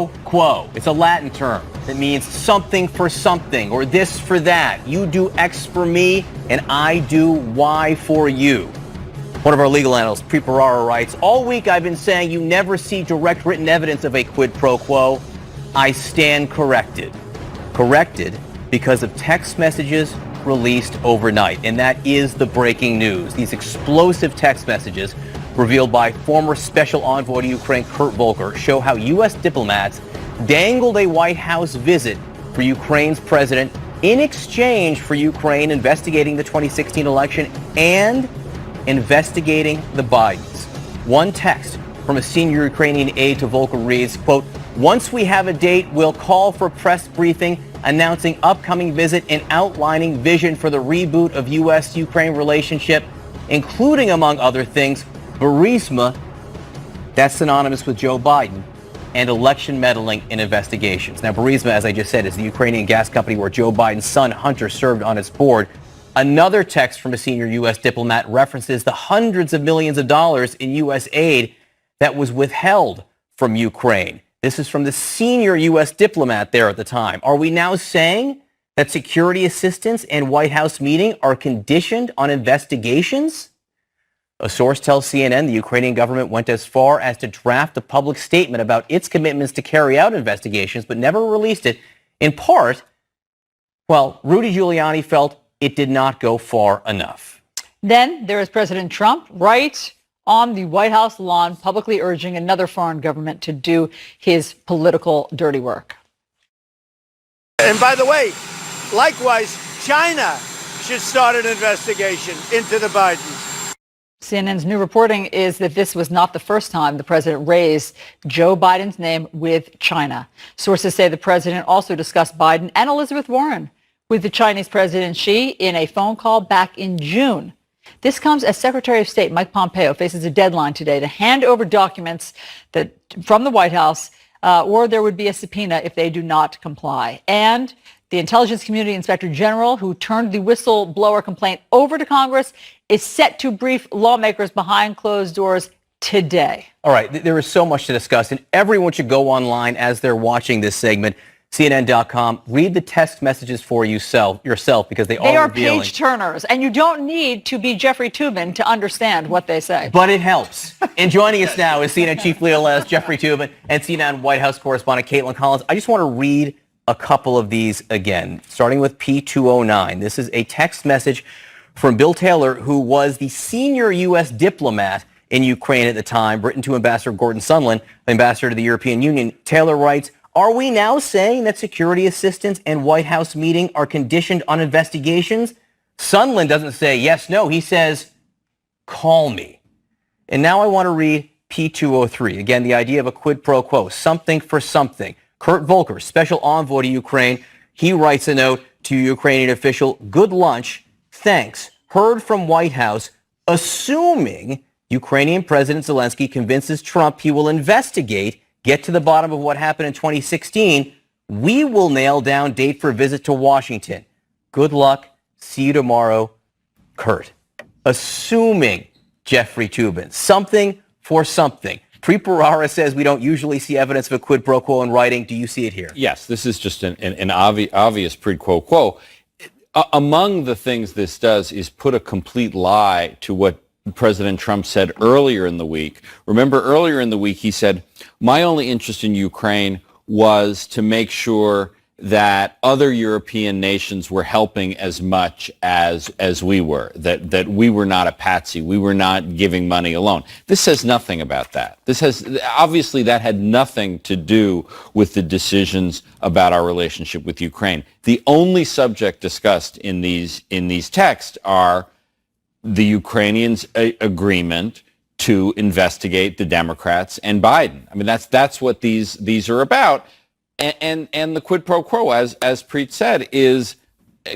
Quo. It's a Latin term that means something for something or this for that. You do X for me and I do Y for you. One of our legal analysts, Preet Bharara, writes, all week I've been saying you never see direct written evidence of a quid pro quo. I stand corrected. Corrected because of text messages released overnight. And that is the breaking news. These explosive text messages revealed by former special envoy to Ukraine Kurt Volker show how U.S. diplomats dangled a White House visit for Ukraine's president in exchange for Ukraine investigating the 2016 election and investigating the Bidens. One text from a senior Ukrainian aide to Volker reads, quote, once we have a date, we'll call for press briefing announcing upcoming visit and outlining vision for the reboot of U.S.-Ukraine relationship, including, among other things, Burisma, that's synonymous with Joe Biden, and election meddling in investigations. Now, Burisma, as I just said, is the Ukrainian gas company where Joe Biden's son, Hunter, served on its board. Another text from a senior U.S. diplomat references the hundreds of millions of dollars in U.S. aid that was withheld from Ukraine. This is from the senior U.S. diplomat there at the time. Are we now saying that security assistance and White House meeting are conditioned on investigations? A source tells CNN the Ukrainian government went as far as to draft a public statement about its commitments to carry out investigations, but never released it. In part, well, Rudy Giuliani felt it did not go far enough. Then there is President Trump right on the White House lawn, publicly urging another foreign government to do his political dirty work. And by the way, likewise, China should start an investigation into the Bidens. CNN's new reporting is that this was not the first time the president raised Joe Biden's name with China. Sources say the president also discussed Biden and Elizabeth Warren with the Chinese President Xi in a phone call back in June. This comes as Secretary of State Mike Pompeo faces a deadline today to hand over documents from the White House, or there would be a subpoena if they do not comply. And the Intelligence Community Inspector General, who turned the whistleblower complaint over to Congress, is set to brief lawmakers behind closed doors today. All right, there is so much to discuss, and everyone should go online as they're watching this segment, CNN.com. Read the text messages for yourself because they are revealing. Page turners, and you don't need to be Jeffrey Toobin to understand what they say. But it helps. And joining us now is CNN Chief Legal Analyst Jeffrey Toobin and CNN White House Correspondent Caitlin Collins. I just want to read a couple of these again, starting with P209. This is a text message from Bill Taylor, who was the senior U.S. diplomat in Ukraine at the time, written to Ambassador Gordon Sondland, ambassador to the European Union. Taylor writes, are we now saying that security assistance and White House meeting are conditioned on investigations? Sondland doesn't say yes, no. He says, call me. And now I want to read P203. Again, the idea of a quid pro quo, something for something. Kurt Volker, special envoy to Ukraine, he writes a note to Ukrainian official, good lunch, thanks, heard from White House, assuming Ukrainian President Zelensky convinces Trump he will investigate, get to the bottom of what happened in 2016, we will nail down date for visit to Washington. Good luck, see you tomorrow, Kurt. Assuming, Jeffrey Toobin, something for something. Preet Bharara says we don't usually see evidence of a quid pro quo in writing. Do you see it here? Yes, this is just an obvious quid pro quo. Among the things this does is put a complete lie to what President Trump said earlier in the week. Remember, earlier in the week, he said, my only interest in Ukraine was to make sure that other European nations were helping as much as we were, that we were not a patsy, we were not giving money alone. This says nothing about that. Obviously that had nothing to do with the decisions about our relationship with Ukraine. The only subject discussed in these texts are the Ukrainians' agreement to investigate the Democrats and Biden. I mean, that's what these are about. And the quid pro quo, as Preet said, is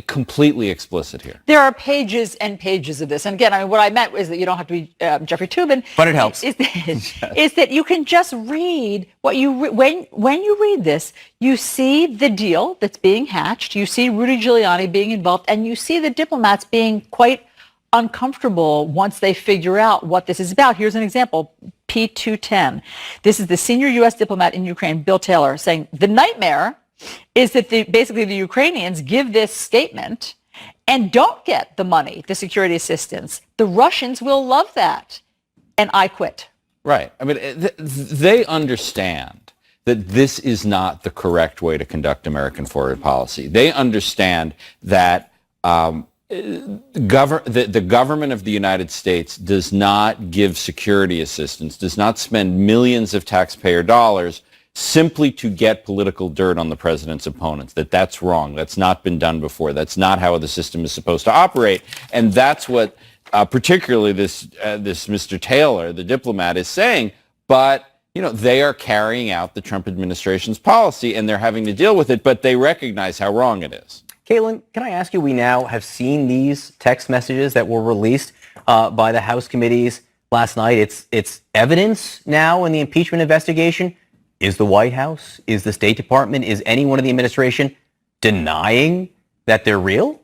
completely explicit here. There are pages and pages of this. And again, I mean, what I meant is that you don't have to be Jeffrey Toobin. But it helps. Is that you can just read what when you read this, you see the deal that's being hatched, you see Rudy Giuliani being involved, and you see the diplomats being quite uncomfortable once they figure out what this is about. Here's an example. P210. This is the senior U.S. diplomat in Ukraine, Bill Taylor, saying the nightmare is that basically the Ukrainians give this statement and don't get the money, the security assistance. The Russians will love that. And I quit. Right. I mean, they understand that this is not the correct way to conduct American foreign policy. They understand that the government of the United States does not give security assistance, does not spend millions of taxpayer dollars simply to get political dirt on the president's opponents, that's wrong. That's not been done before. That's not how the system is supposed to operate. And that's what particularly this Mr. Taylor, the diplomat, is saying. But, they are carrying out the Trump administration's policy and they're having to deal with it, but they recognize how wrong it is. Caitlin, can I ask you, we now have seen these text messages that were released by the House committees last night. It's evidence now in the impeachment investigation. Is the White House, is the State Department, is anyone in the administration denying that they're real?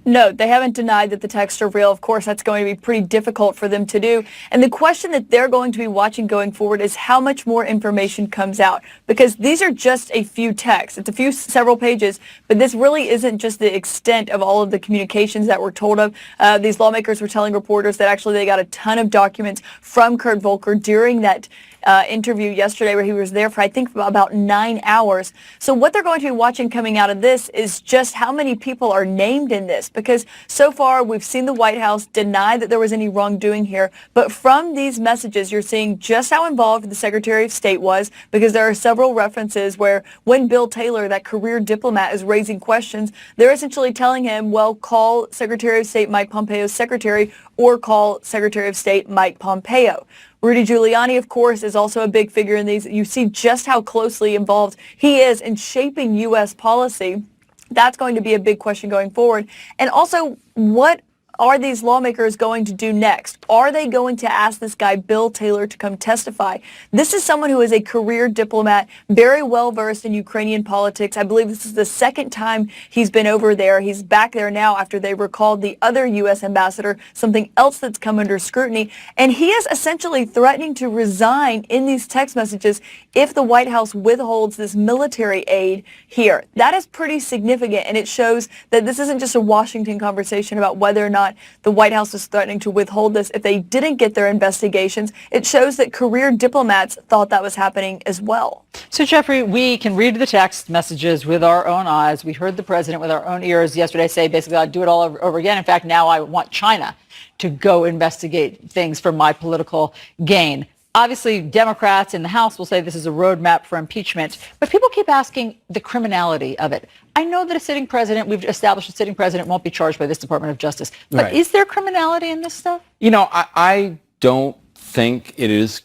No, they haven't denied that the texts are real. Of course, that's going to be pretty difficult for them to do. And the question that they're going to be watching going forward is how much more information comes out. Because these are just a few texts. It's several pages, but this really isn't just the extent of all of the communications that we're told of. These lawmakers were telling reporters that actually they got a ton of documents from Kurt Volker during that interview yesterday where he was there for, I think, about 9 hours. So what they're going to be watching coming out of this is just how many people are named in this, because so far we've seen the White House deny that there was any wrongdoing here. But from these messages, you're seeing just how involved the Secretary of State was, because there are several references where when Bill Taylor, that career diplomat, is raising questions, they're essentially telling him, well, call Secretary of State Mike Pompeo's secretary or call Secretary of State Mike Pompeo. Rudy Giuliani, of course, is also a big figure in these. You see just how closely involved he is in shaping U.S. policy. That's going to be a big question going forward. And also, what are these lawmakers going to do next? Are they going to ask this guy, Bill Taylor, to come testify? This is someone who is a career diplomat, very well versed in Ukrainian politics. I believe this is the second time he's been over there. He's back there now after they recalled the other U.S. ambassador, something else that's come under scrutiny. And he is essentially threatening to resign in these text messages if the White House withholds this military aid here. That is pretty significant, and it shows that this isn't just a Washington conversation about whether or not the White House is threatening to withhold this if they didn't get their investigations. It shows that career diplomats thought that was happening as well. So, Jeffrey, we can read the text messages with our own eyes. We heard the president with our own ears yesterday say, basically, I'd do it all over again. In fact, now I want China to go investigate things for my political gain. Obviously, Democrats in the House will say this is a roadmap for impeachment, but people keep asking the criminality of it. I know that a sitting president, we've established a sitting president won't be charged by this Department of Justice, but right. Is there criminality in this stuff? I don't think it is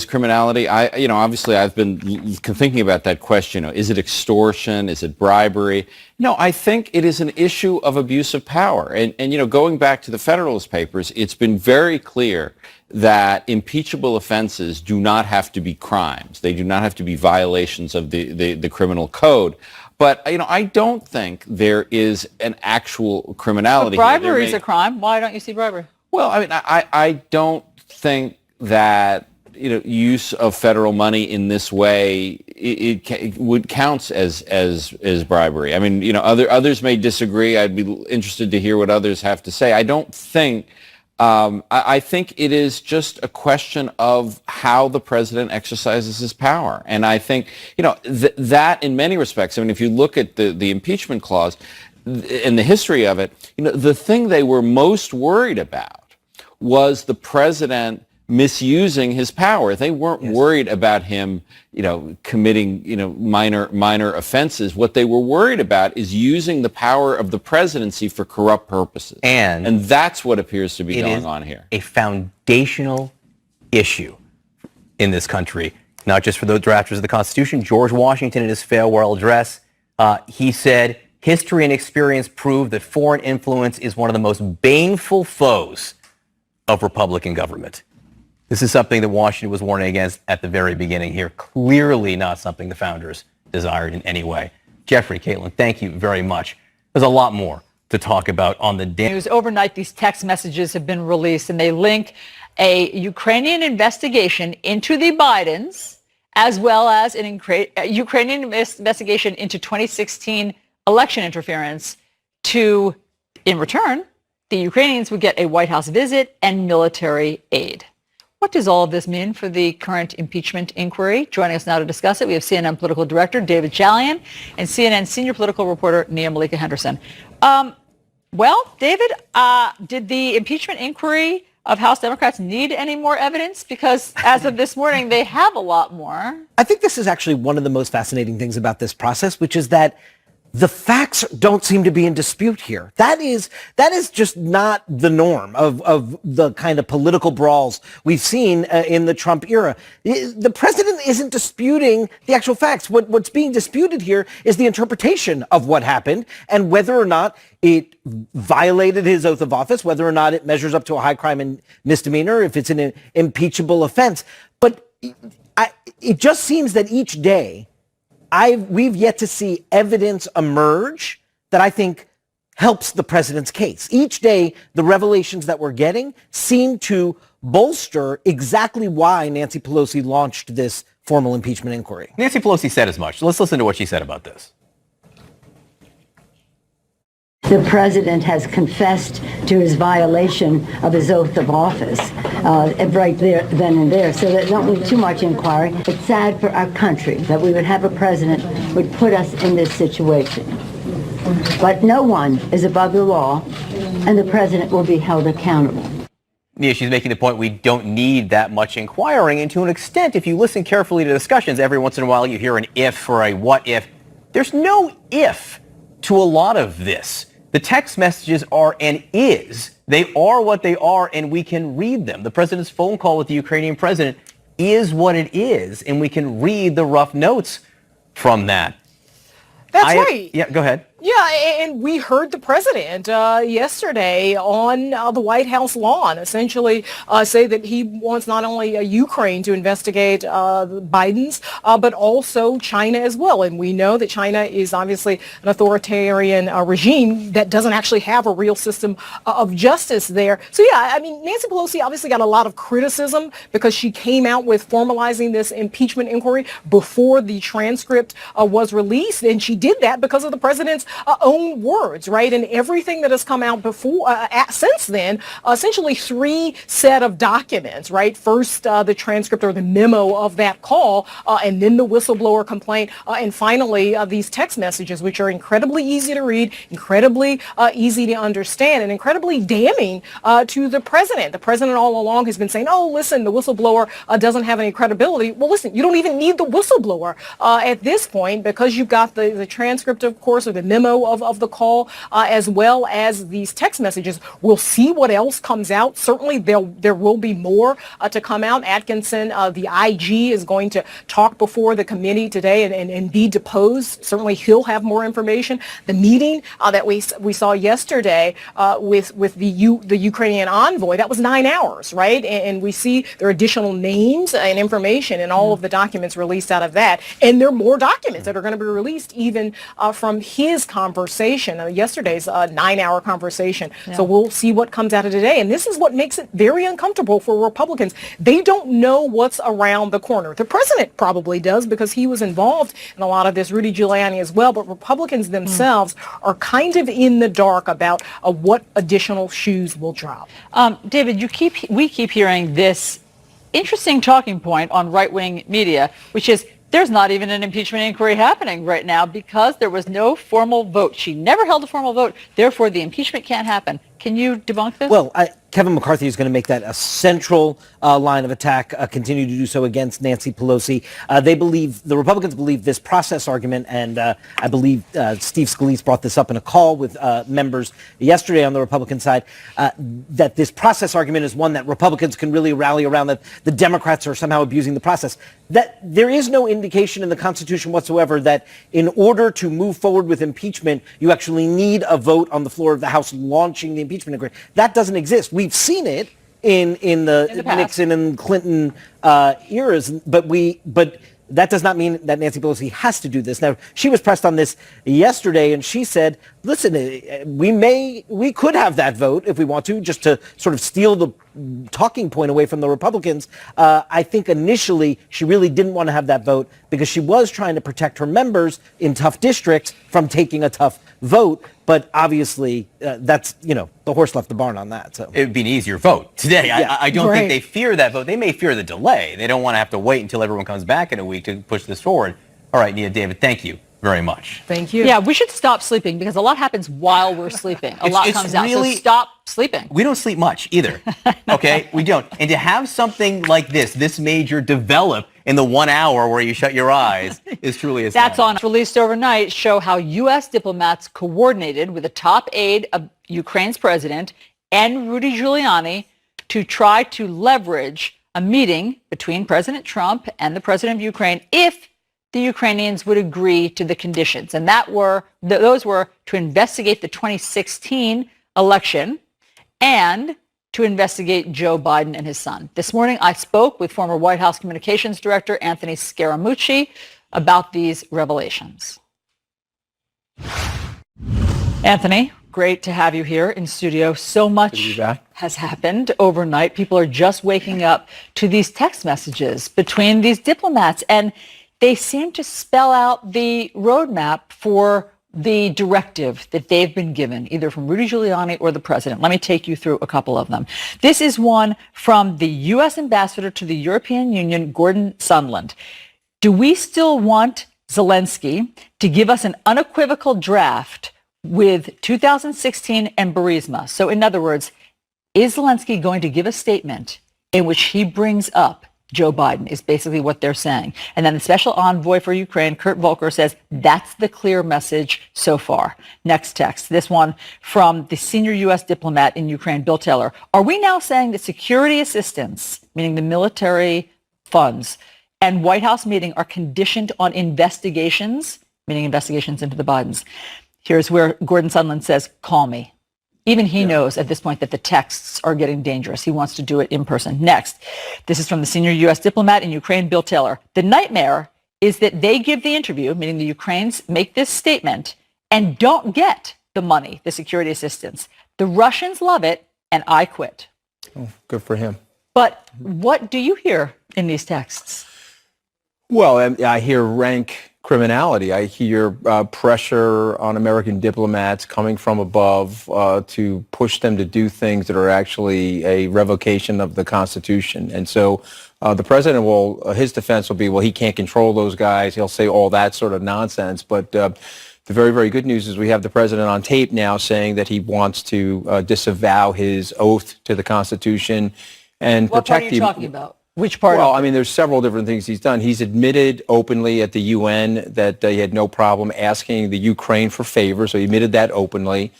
criminality. Obviously I've been thinking about that question. Is it extortion? Is it bribery? No, I think it is an issue of abuse of power. And going back to the Federalist Papers, it's been very clear that impeachable offenses do not have to be crimes. They do not have to be violations of the criminal code. But, I don't think there is an actual criminality. But bribery is a crime. Why don't you see bribery? Well, I don't think that use of federal money in this way would counts as bribery. Others may disagree. I'd be interested to hear what others have to say. I don't think. I think it is just a question of how the president exercises his power, and I think that in many respects. If you look at the impeachment clause and the history of it, the thing they were most worried about was the president misusing his power. They weren't worried about him, committing, minor offenses. What they were worried about is using the power of the presidency for corrupt purposes. And that's what appears to be going on here. A foundational issue in this country, not just for the drafters of the Constitution. George Washington, in his farewell address, he said, "History and experience prove that foreign influence is one of the most baneful foes of Republican government." This is something that Washington was warning against at the very beginning here. Clearly not something the founders desired in any way. Jeffrey, Caitlin, thank you very much. There's a lot more to talk about on the News overnight. These text messages have been released, and they link a Ukrainian investigation into the Bidens, as well as a Ukrainian investigation into 2016 election interference in return, the Ukrainians would get a White House visit and military aid. What does all of this mean for the current impeachment inquiry? Joining us now to discuss it, we have CNN political director David Chalian and CNN senior political reporter Nia Malika Henderson. Well, David, did the impeachment inquiry of House Democrats need any more evidence? Because as of this morning, they have a lot more. I think this is actually one of the most fascinating things about this process, which is that the facts don't seem to be in dispute here. That is just not the norm of the kind of political brawls we've seen in the Trump era. The president isn't disputing the actual facts. What's being disputed here is the interpretation of what happened and whether or not it violated his oath of office, whether or not it measures up to a high crime and misdemeanor, if it's an impeachable offense. But it just seems that each day we've yet to see evidence emerge that I think helps the president's case. Each day, the revelations that we're getting seem to bolster exactly why Nancy Pelosi launched this formal impeachment inquiry. Nancy Pelosi said as much. Let's listen to what she said about this. The president has confessed to his violation of his oath of office right there, then and there. So there's not too much inquiry. It's sad for our country that we would have a president who would put us in this situation. But no one is above the law, and the president will be held accountable. Nia, she's making the point we don't need that much inquiring. And to an extent, if you listen carefully to discussions, every once in a while you hear an if or a what if. There's no if to a lot of this. The text messages are and is. They are what they are, and we can read them. The president's phone call with the Ukrainian president is what it is, and we can read the rough notes from that. That's right. Yeah, go ahead. Yeah, and we heard the president yesterday on the White House lawn essentially say that he wants not only Ukraine to investigate Biden's, but also China as well. And we know that China is obviously an authoritarian regime that doesn't actually have a real system of justice there. So, yeah, I mean, Nancy Pelosi obviously got a lot of criticism because she came out with formalizing this impeachment inquiry before the transcript was released. And she did that because of the president's own words, right? And everything that has come out before, since then, essentially three set of documents, right? First, the transcript or the memo of that call, and then the whistleblower complaint, and finally, these text messages, which are incredibly easy to read, incredibly easy to understand, and incredibly damning to the president. The president all along has been saying, oh, listen, the whistleblower doesn't have any credibility. Well, listen, you don't even need the whistleblower at this point because you've got the transcript, of course, or the memo of the call, as well as these text messages. We'll see what else comes out. Certainly there will be more to come out. Atkinson, the IG, is going to talk before the committee today and be deposed. Certainly he'll have more information. The meeting that we saw yesterday with the Ukrainian envoy, that was 9 hours, right? And we see there are additional names and information in all of the documents released out of that. And there are more documents that are going to be released even from his conversation, yesterday's 9-hour conversation. Yeah. So we'll see what comes out of today. And this is what makes it very uncomfortable for Republicans. They don't know what's around the corner. The president probably does because he was involved in a lot of this, Rudy Giuliani as well. But Republicans themselves are kind of in the dark about what additional shoes will drop. David, we keep hearing this interesting talking point on right-wing media, which is there's not even an impeachment inquiry happening right now because there was no formal vote. She never held a formal vote. Therefore, the impeachment can't happen. Can you debunk this? Well, Kevin McCarthy is going to make that a central line of attack, continue to do so against Nancy Pelosi. The Republicans believe this process argument, and I believe Steve Scalise brought this up in a call with members yesterday on the Republican side, that this process argument is one that Republicans can really rally around, that the Democrats are somehow abusing the process. That there is no indication in the Constitution whatsoever that in order to move forward with impeachment, you actually need a vote on the floor of the House launching the impeachment inquiry. That doesn't exist. We've seen it in the Nixon and Clinton eras, but that does not mean that Nancy Pelosi has to do this. Now, she was pressed on this yesterday, and she said, listen, we could have that vote if we want to, just to sort of steal talking point away from the Republicans. I think initially she really didn't want to have that vote because she was trying to protect her members in tough districts from taking a tough vote. But obviously, that's, the horse left the barn on that. So it would be an easier vote today. Yeah. I don't think they fear that vote. They may fear the delay. They don't want to have to wait until everyone comes back in a week to push this forward. All right, Nia, David, thank you very much. Thank you. Yeah, we should stop sleeping because a lot happens while we're sleeping. A lot comes out, so stop sleeping. We don't sleep much either, okay? We don't. And to have something like this major, develop in the 1 hour where you shut your eyes is truly a That's on released overnight, show how U.S. diplomats coordinated with a top aide of Ukraine's president and Rudy Giuliani to try to leverage a meeting between President Trump and the president of Ukraine if the Ukrainians would agree to the conditions. And those were to investigate the 2016 election and to investigate Joe Biden and his son. This morning, I spoke with former White House Communications Director Anthony Scaramucci about these revelations. Anthony, great to have you here in studio. So much has happened overnight. People are just waking up to these text messages between these diplomats, and they seem to spell out the roadmap for the directive that they've been given, either from Rudy Giuliani or the president. Let me take you through a couple of them. This is one from the U.S. ambassador to the European Union, Gordon Sondland. Do we still want Zelensky to give us an unequivocal draft with 2016 and Burisma? So in other words, is Zelensky going to give a statement in which he brings up Joe Biden, is basically what they're saying. And then the special envoy for Ukraine, Kurt Volker, says that's the clear message so far. Next text, this one from the senior U.S. diplomat in Ukraine, Bill Taylor. Are we now saying that security assistance, meaning the military funds, and White House meeting are conditioned on investigations, meaning investigations into the Bidens? Here's where Gordon Sondland says, call me. Even he knows at this point that the texts are getting dangerous. He wants to do it in person. Next, this is from the senior U.S. diplomat in Ukraine, Bill Taylor. The nightmare is that they give the interview, meaning the Ukrainians make this statement, and don't get the money, the security assistance. The Russians love it, and I quit. Oh, good for him. But what do you hear in these texts? Well, I hear rank criminality. I hear pressure on American diplomats coming from above to push them to do things that are actually a revocation of the Constitution. And so the president his defense will be, well, he can't control those guys. He'll say all that sort of nonsense. But the very, very good news is we have the president on tape now saying that he wants to disavow his oath to the Constitution and what protect part are you talking about? Which part? Well, I mean, there's several different things he's done. He's admitted openly at the UN that he had no problem asking the Ukraine for favors, so he admitted that openly.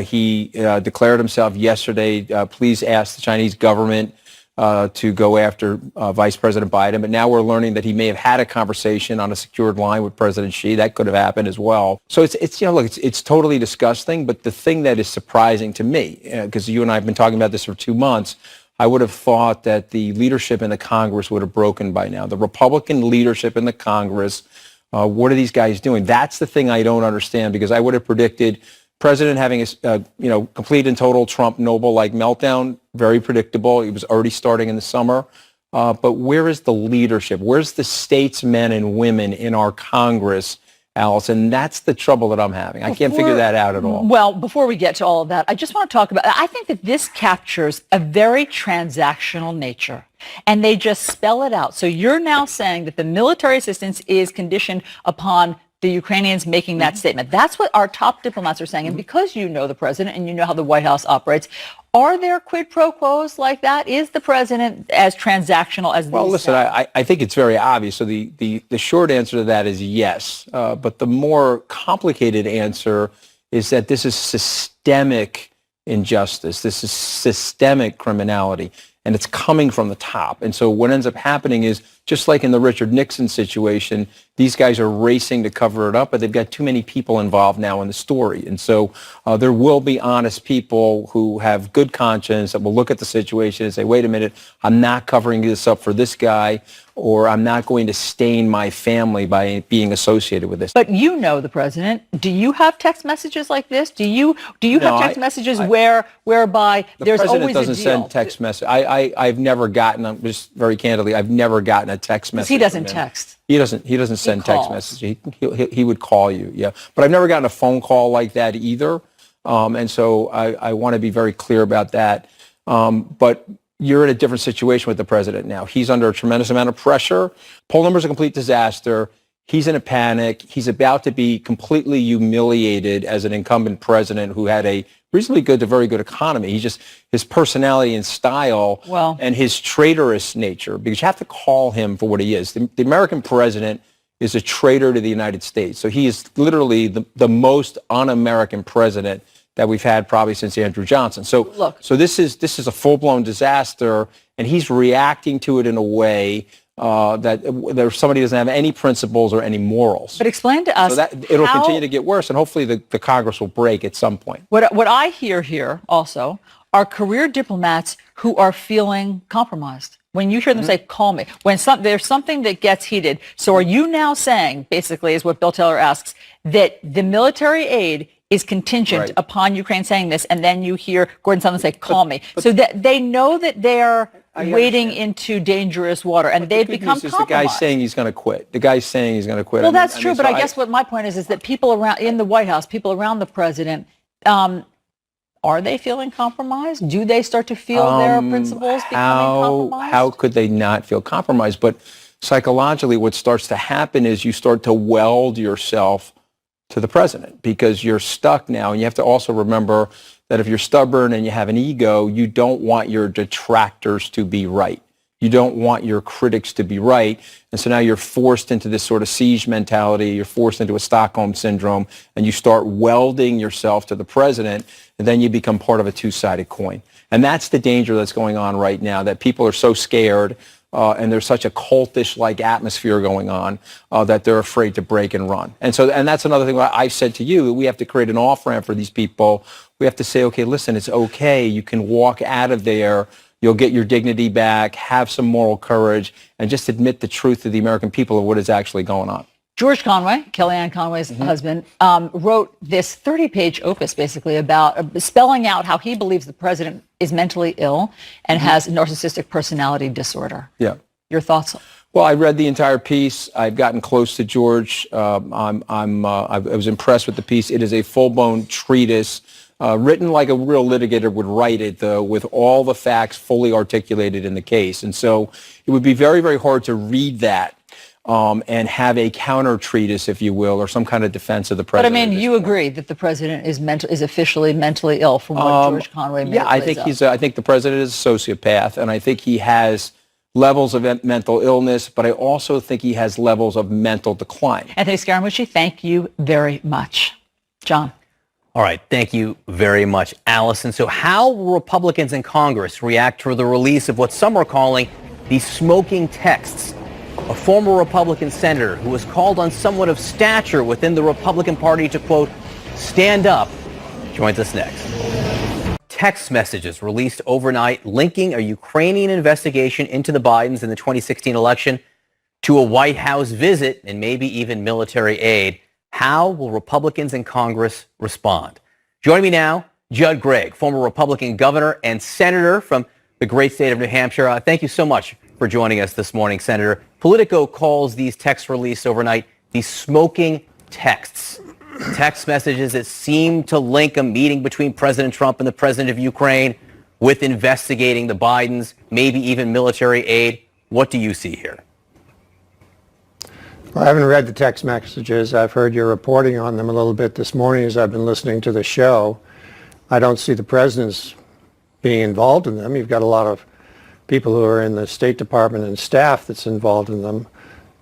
He declared himself yesterday, please ask the Chinese government to go after Vice President Biden. But now we're learning that he may have had a conversation on a secured line with President Xi. That could have happened as well. So it's totally disgusting. But the thing that is surprising to me, because you and I have been talking about this for 2 months, I would have thought that the leadership in the Congress would have broken by now. The Republican leadership in the Congress, what are these guys doing? That's the thing I don't understand, because I would have predicted president having a complete and total Trump Nobel-like meltdown, very predictable. It was already starting in the summer. But where is the leadership? Where's the statesmen and women in our Congress, Alice? And that's the trouble that I'm having. I can't figure that out at all. Well, before we get to all of that, I just want to talk about, I think that this captures a very transactional nature, and they just spell it out. So you're now saying that the military assistance is conditioned upon the Ukrainians making that statement. That's what our top diplomats are saying. And because you know the president and you know how the White House operates, are there quid pro quos like that? Is the president as transactional as these? Well, listen, I think it's very obvious. So the short answer to that is yes. But the more complicated answer is that this is systemic injustice. This is systemic criminality. And it's coming from the top. And so what ends up happening is just like in the Richard Nixon situation, these guys are racing to cover it up, but they've got too many people involved now in the story. And so there will be honest people who have good conscience that will look at the situation and say, wait a minute, I'm not covering this up for this guy, or I'm not going to stain my family by being associated with this. But you know the president. Do you have text messages like this? Do you have text messages whereby there's always a deal? The president doesn't send text messages. I've never gotten, just very candidly, I've never gotten a text message. He doesn't text. He doesn't send text messages. He would call you, yeah. But I've never gotten a phone call like that either. And so I want to be very clear about that. But you're in a different situation with the president now. He's under a tremendous amount of pressure. Poll numbers are a complete disaster. He's in a panic. He's about to be completely humiliated as an incumbent president who had a reasonably good to very good economy. His personality and style and his traitorous nature, because you have to call him for what he is. The American president is a traitor to the United States. So he is literally the most un-American president that we've had probably since Andrew Johnson. So this is a full-blown disaster, and he's reacting to it in a way that somebody doesn't have any principles or any morals. But explain to us, so that it'll continue to get worse, and hopefully the Congress will break at some point. What I hear here also are career diplomats who are feeling compromised. When you hear them say, call me, when there's something that gets heated. So are you now saying, basically, is what Bill Taylor asks, that the military aid is contingent upon Ukraine saying this, and then you hear Gordon Sondland say, call me. So that they know that they're wading into dangerous water, and they've become compromised. The guy's saying he's going to quit. The guy's saying he's going to quit. Well, that's true, but I guess what my point is that people around in the White House, people around the president, are they feeling compromised? Do they start to feel their principles becoming compromised? How could they not feel compromised? But psychologically, what starts to happen is you start to weld yourself to the president because you're stuck now. And you have to also remember that if you're stubborn and you have an ego, you don't want your detractors to be right. You don't want your critics to be right. And so now you're forced into this sort of siege mentality. You're forced into a Stockholm syndrome, and you start welding yourself to the president, and then you become part of a two-sided coin. And that's the danger that's going on right now, that people are so scared and there's such a cultish-like atmosphere going on that they're afraid to break and run. And that's another thing I've said to you, that we have to create an off-ramp for these people. We have to say, okay, listen, it's okay. You can walk out of there. You'll get your dignity back, have some moral courage, and just admit the truth to the American people of what is actually going on. George Conway, Kellyanne Conway's husband, wrote this 30-page opus basically about spelling out how he believes the president is mentally ill and has narcissistic personality disorder. Yeah. Your thoughts? Well, I read the entire piece. I've gotten close to George. I was impressed with the piece. It is a full-blown treatise, written like a real litigator would write it, with all the facts fully articulated in the case. And so it would be very, very hard to read that and have a counter treatise, if you will, or some kind of defense of the president. But I mean, you agree that the president is officially mentally ill from what George Conway made. Yeah, I think I think the president is a sociopath, and I think he has levels of mental illness, but I also think he has levels of mental decline. Anthony Scaramucci, thank you very much. John. All right. Thank you very much, Allison. So how will Republicans in Congress react to the release of what some are calling the smoking texts? A former Republican senator who was called on someone of stature within the Republican Party to, quote, stand up, joins us next. Text messages released overnight linking a Ukrainian investigation into the Bidens in the 2016 election to a White House visit and maybe even military aid. How will Republicans in Congress respond? Joining me now, Judd Gregg, former Republican governor and senator from the great state of New Hampshire. Thank you so much for joining us this morning, Senator. Politico calls these texts released overnight the smoking texts. Text messages that seem to link a meeting between President Trump and the president of Ukraine with investigating the Bidens, maybe even military aid. What do you see here? Well, I haven't read the text messages. I've heard your reporting on them a little bit this morning as I've been listening to the show. I don't see the president's being involved in them. You've got a lot of people who are in the State Department and staff that's involved in them.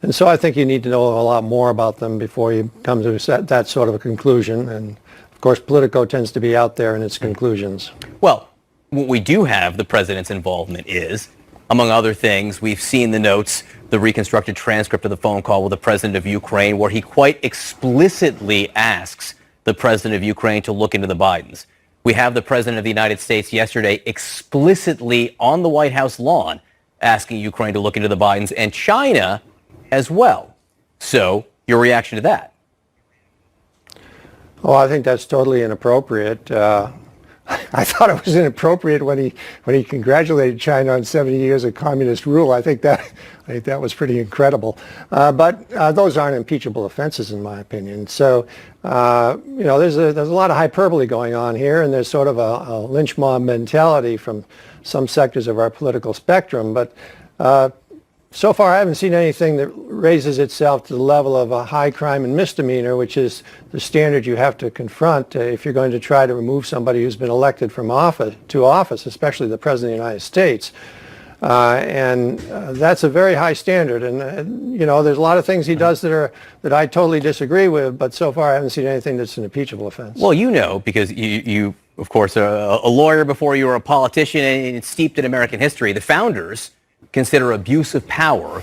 And so I think you need to know a lot more about them before you come to that sort of a conclusion. And of course, Politico tends to be out there in its conclusions. Well, what we do have the president's involvement is, among other things, we've seen the notes the reconstructed transcript of the phone call with the president of Ukraine, where he quite explicitly asks the president of Ukraine to look into the Bidens. We have the president of the United States yesterday explicitly on the White House lawn asking Ukraine to look into the Bidens, and China as well. So your reaction to that? Oh, I think that's totally inappropriate. I thought it was inappropriate when he congratulated China on 70 years of communist rule. I think that was pretty incredible. But those aren't impeachable offenses, in my opinion. So there's a lot of hyperbole going on here, and there's sort of a lynch mob mentality from some sectors of our political spectrum. But so far, I haven't seen anything that raises itself to the level of a high crime and misdemeanor, which is the standard you have to confront if you're going to try to remove somebody who's been elected from office, especially the President of the United States. And that's a very high standard. And, there's a lot of things he does that I totally disagree with, but so far I haven't seen anything that's an impeachable offense. Well, because you of course, are a lawyer before you were a politician and steeped in American history. The founders considered abuse of power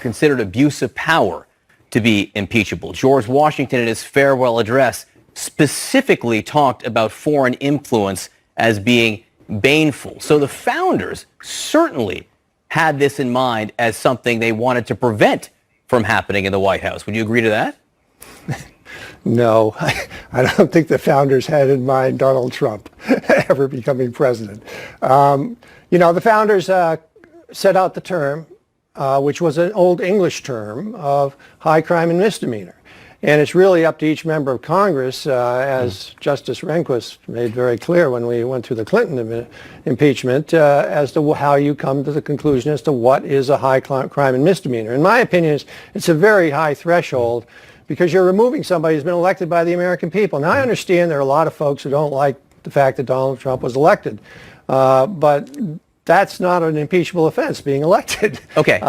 to be impeachable. George Washington, in his farewell address, specifically talked about foreign influence as being baneful. So the founders certainly had this in mind as something they wanted to prevent from happening in the White House. Would you agree to that? No, I don't think the founders had in mind Donald Trump ever becoming president. The founders set out the term, which was an old English term of high crime and misdemeanor. And it's really up to each member of Congress, as Justice Rehnquist made very clear when we went through the Clinton impeachment, as to how you come to the conclusion as to what is a high crime and misdemeanor. In my opinion, it's a very high threshold because you're removing somebody who's been elected by the American people. Now, I understand there are a lot of folks who don't like the fact that Donald Trump was elected, but that's not an impeachable offense, being elected. Okay.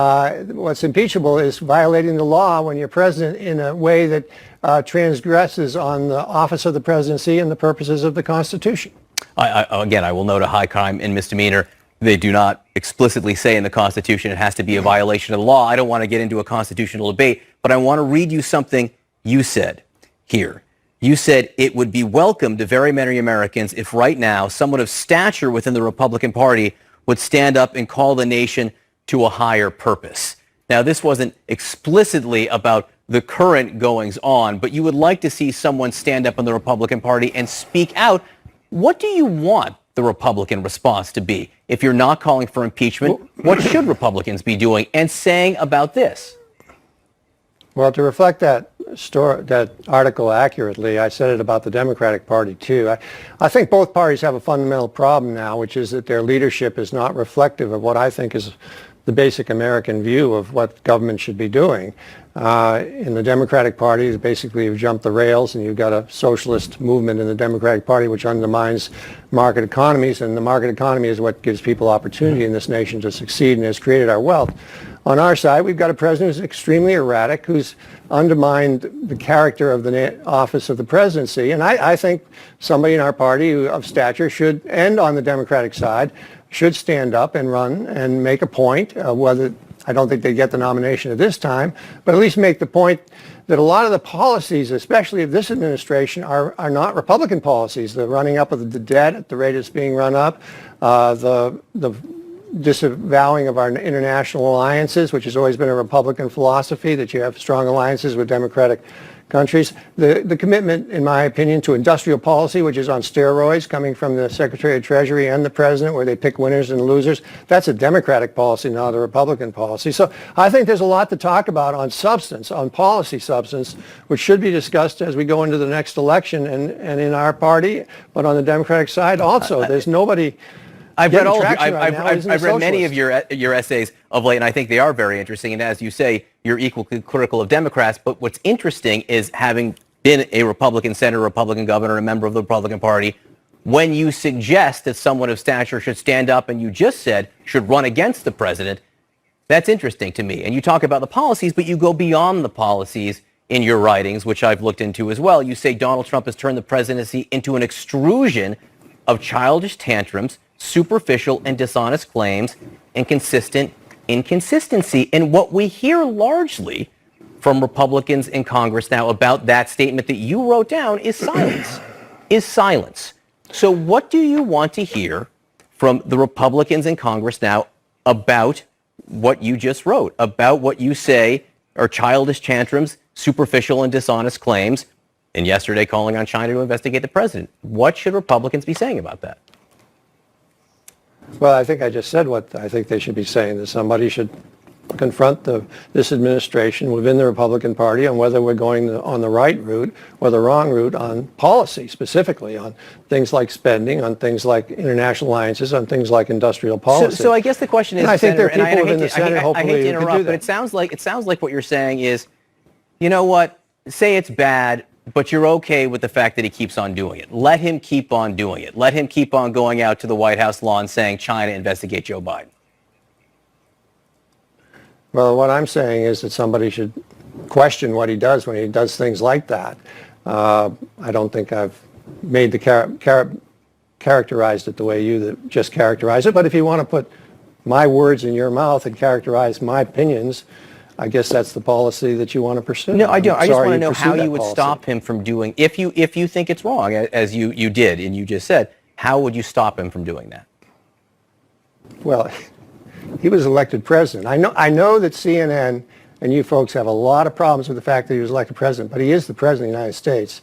What's impeachable is violating the law when you're president in a way that transgresses on the office of the presidency and the purposes of the Constitution. I will note a high crime and misdemeanor. They do not explicitly say in the Constitution it has to be a violation of the law. I don't want to get into a constitutional debate, but I want to read you something you said here. You said it would be welcome to very many Americans if right now someone of stature within the Republican Party would stand up and call the nation to a higher purpose. Now, this wasn't explicitly about the current goings on, but you would like to see someone stand up in the Republican Party and speak out. What do you want the Republican response to be? If you're not calling for impeachment, what should Republicans be doing and saying about this? Well, to reflect that article accurately, I said it about the Democratic Party, too. I think both parties have a fundamental problem now, which is that their leadership is not reflective of what I think is the basic American view of what government should be doing. In the Democratic Party, basically you've jumped the rails and you've got a socialist movement in the Democratic Party which undermines market economies, and the market economy is what gives people opportunity in this nation to succeed and has created our wealth. On our side, we've got a president who's extremely erratic, who's undermined the character of the office of the presidency, and I think somebody in our party of stature should, and on the Democratic side, should stand up and run and make a point, whether I don't think they get the nomination at this time, but at least make the point that a lot of the policies, especially of this administration, are not Republican policies. The running up of the debt at the rate it's being run up, the disavowing of our international alliances, which has always been a Republican philosophy, that you have strong alliances with democratic countries. The commitment, in my opinion, to industrial policy, which is on steroids, coming from the Secretary of Treasury and the President, where they pick winners and losers, that's a Democratic policy, not a Republican policy. So I think there's a lot to talk about on substance, on policy substance, which should be discussed as we go into the next election and in our party, but on the Democratic side also. There's nobody... I've read all of I've read many of your essays of late, and I think they are very interesting. And as you say, you're equally critical of Democrats. But what's interesting is, having been a Republican senator, Republican governor, a member of the Republican Party, when you suggest that someone of stature should stand up, and you just said should run against the president, that's interesting to me. And you talk about the policies, but you go beyond the policies in your writings, which I've looked into as well. You say Donald Trump has turned the presidency into an extrusion of childish tantrums, superficial and dishonest claims, and consistent inconsistency. And what we hear largely from Republicans in Congress now about that statement that you wrote down is silence, is silence. So what do you want to hear from the Republicans in Congress now about what you just wrote, about what you say are childish tantrums, superficial and dishonest claims, and yesterday calling on China to investigate the president? What should Republicans be saying about that? Well, I think I just said what I think they should be saying, that somebody should confront this administration within the Republican Party on whether we're going on the right route or the wrong route on policy, specifically on things like spending, on things like international alliances, on things like industrial policy. So I guess the question is, and I think Senator, there are people within the Senate, hopefully, I hate to who can do interrupt, that. but it sounds like what you're saying is, you know what, say it's bad, but you're okay with the fact that he keeps on doing it. Let him keep on doing it. Let him keep on going out to the White House lawn saying, China, investigate Joe Biden. Well, what I'm saying is that somebody should question what he does when he does things like that. I don't think I've made the characterized it the way you just characterized it, but if you want to put my words in your mouth and characterize my opinions, I guess that's the policy that you want to pursue. No, I don't. I just want to know how you would policy. stop him from doing, if you think it's wrong, as you did and you just said, how would you stop him from doing that? Well, he was elected president. I know that CNN and you folks have a lot of problems with the fact that he was elected president, but he is the president of the United States.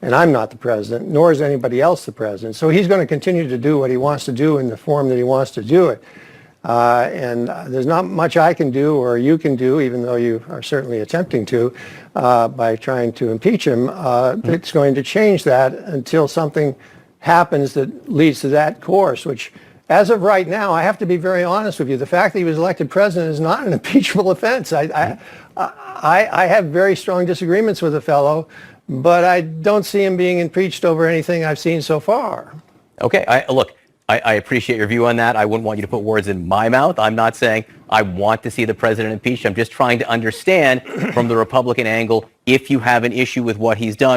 And I'm not the president, nor is anybody else the president. So he's going to continue to do what he wants to do in the form that he wants to do it. And there's not much I can do or you can do, even though you are certainly attempting to, by trying to impeach him. It's going to change that until something happens that leads to that course, which, as of right now, I have to be very honest with you. The fact that he was elected president is not an impeachable offense. I have very strong disagreements with the fellow, but I don't see him being impeached over anything I've seen so far. Okay, look, I appreciate your view on that. I wouldn't want you to put words in my mouth. I'm not saying I want to see the president impeached. I'm just trying to understand from the Republican angle if you have an issue with what he's done.